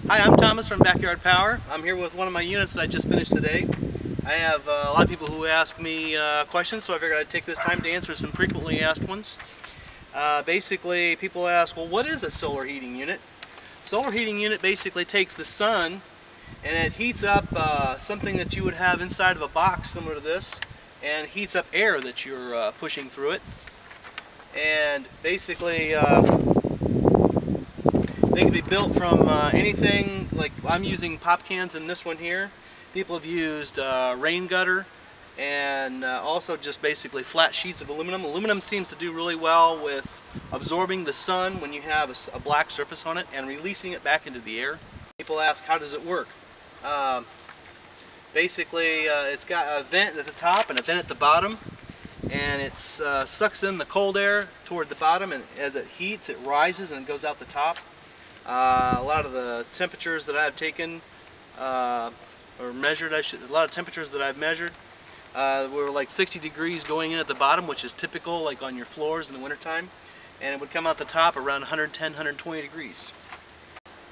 Hi, I'm Thomas from Backyard Power. I'm here with one of my units that I just finished today. I have a lot of people who ask me questions, so I figured I'd take this time to answer some frequently asked ones. Basically, people ask, well, what is a solar heating unit? Solar heating unit basically takes the sun and it heats up something that you would have inside of a box similar to this, and heats up air that you're pushing through it. And basically, they can be built from anything, like I'm using pop cans in this one here. People have used rain gutter and also just basically flat sheets of aluminum. Aluminum seems to do really well with absorbing the sun when you have a black surface on it and releasing it back into the air. People ask, how does it work? Basically, it's got a vent at the top and a vent at the bottom, and it sucks in the cold air toward the bottom, and as it heats, it rises and goes out the top. A lot of the temperatures that I've taken or measured, a lot of temperatures that I've measured were like 60 degrees going in at the bottom, which is typical like on your floors in the wintertime, and it would come out the top around 110, 120 degrees.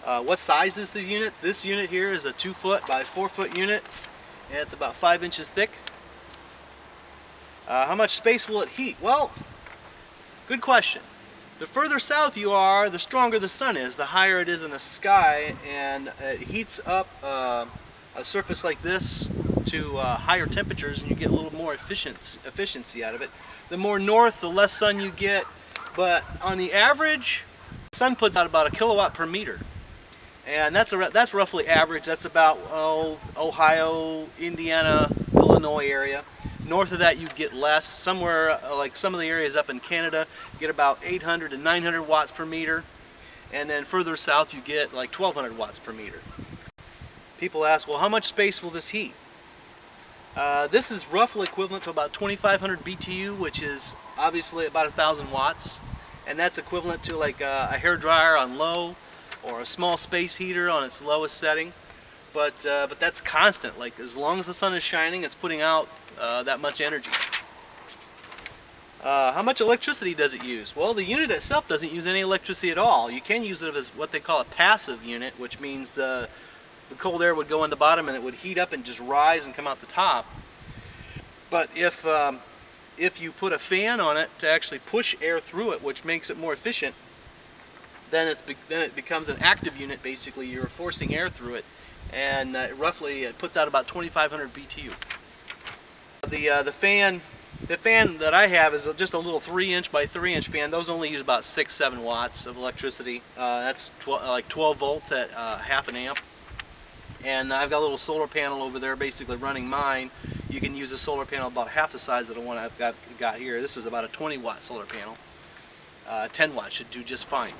What size is this unit? This unit here is a 2-foot by 4-foot unit, and it's about 5 inches thick. How much space will it heat? Well, good question. The further south you are, the stronger the sun is, the higher it is in the sky, and it heats up a surface like this to higher temperatures, and you get a little more efficiency out of it. The more north, the less sun you get, but on the average, the sun puts out about 1 kilowatt per meter, and that's roughly average. That's about Ohio, Indiana, Illinois area. North of that you get less. Somewhere like some of the areas up in Canada get about 800 to 900 watts per meter, and then further south you get like 1200 watts per meter. People ask, well, how much space will this heat? This is roughly equivalent to about 2500 BTU, which is obviously about 1000 watts, and that's equivalent to like a hair dryer on low or a small space heater on its lowest setting. But that's constant. Like as long as the sun is shining, it's putting out that much energy. How much electricity does it use? Well, the unit itself doesn't use any electricity at all. You can use it as what they call a passive unit, which means the cold air would go in the bottom and it would heat up and just rise and come out the top. But if you put a fan on it to actually push air through it, which makes it more efficient, then it becomes an active unit. Basically, you're forcing air through it, and roughly it puts out about 2500 BTU. The fan that I have is just a little 3-inch by 3-inch fan. Those only use about 6-7 watts of electricity. That's like 12 volts at half an amp. And I've got a little solar panel over there basically running mine. You can use a solar panel about half the size of the one I've got here. This is about a 20-watt solar panel. 10 watts should do just fine.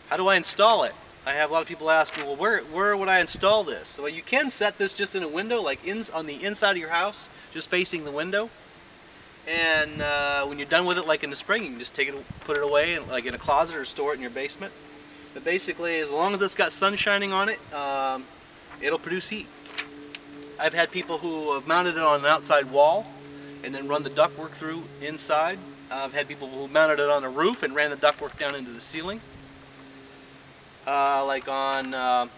How do I install it? I have a lot of people asking, well, where would I install this? Well, you can set this just in a window, like on the inside of your house, just facing the window. And when you're done with it, like in the spring, you can just take it, put it away, like in a closet, or store it in your basement. But basically, as long as it's got sun shining on it, it'll produce heat. I've had people who have mounted it on an outside wall and then run the ductwork through inside. I've had people who mounted it on a roof and ran the ductwork down into the ceiling. Like on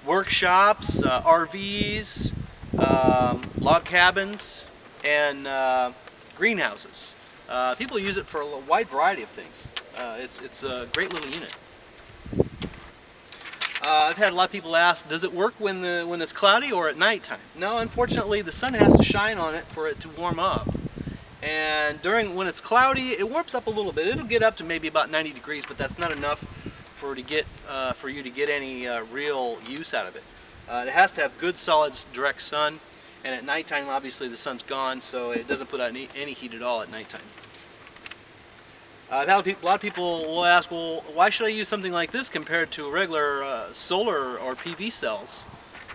workshops, RVs, log cabins, and greenhouses. People use it for a wide variety of things. It's a great little unit. I've had a lot of people ask, does it work when it's cloudy or at nighttime? No, unfortunately, the sun has to shine on it for it to warm up. And when it's cloudy, it warms up a little bit. It'll get up to maybe about 90 degrees, but that's not enough for you to get any real use out of it. It has to have good, solid, direct sun, and at nighttime, obviously, the sun's gone, so it doesn't put out any heat at all at nighttime. I've had a lot of people will ask, well, why should I use something like this compared to regular solar or PV cells?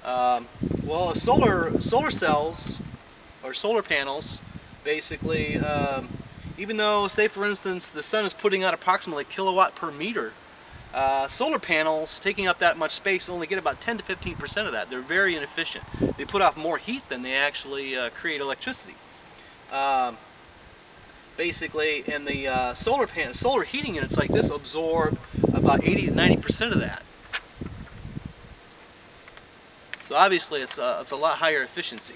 Well, solar cells or solar panels, basically, even though, say for instance, the sun is putting out approximately a kilowatt per meter, solar panels taking up that much space only get about 10 to 15% of that. They're very inefficient. They put off more heat than they actually create electricity. Basically, and the solar heating units like this absorb about 80 to 90% of that. So obviously it's a lot higher efficiency.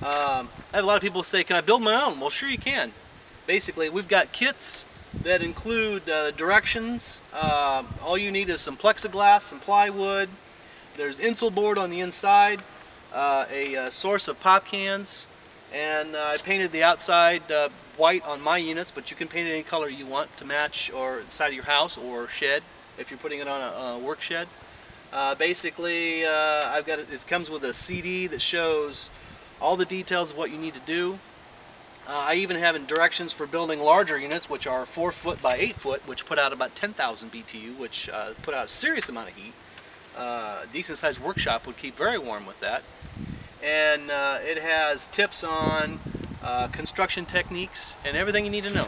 I have a lot of people say, can I build my own? Well, sure you can. Basically, we've got kits that include directions. All you need is some plexiglass, some plywood. There's insole board on the inside, a source of pop cans, and I painted the outside white on my units, but you can paint it any color you want to match or the side of your house or shed if you're putting it on a work shed. Basically, it comes with a CD that shows all the details of what you need to do. I even have directions for building larger units, which are 4 foot by 8 foot, which put out about 10,000 BTU, which put out a serious amount of heat. A decent sized workshop would keep very warm with that. And it has tips on construction techniques and everything you need to know.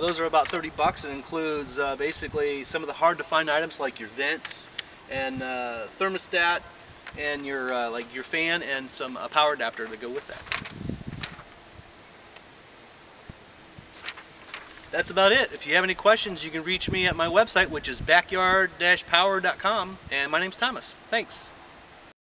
Those are about 30 bucks. It includes basically some of the hard to find items like your vents and thermostat and your like your fan and some power adapter to go with that. That's about it. If you have any questions, you can reach me at my website, which is backyard-power.com, and my name's Thomas. Thanks.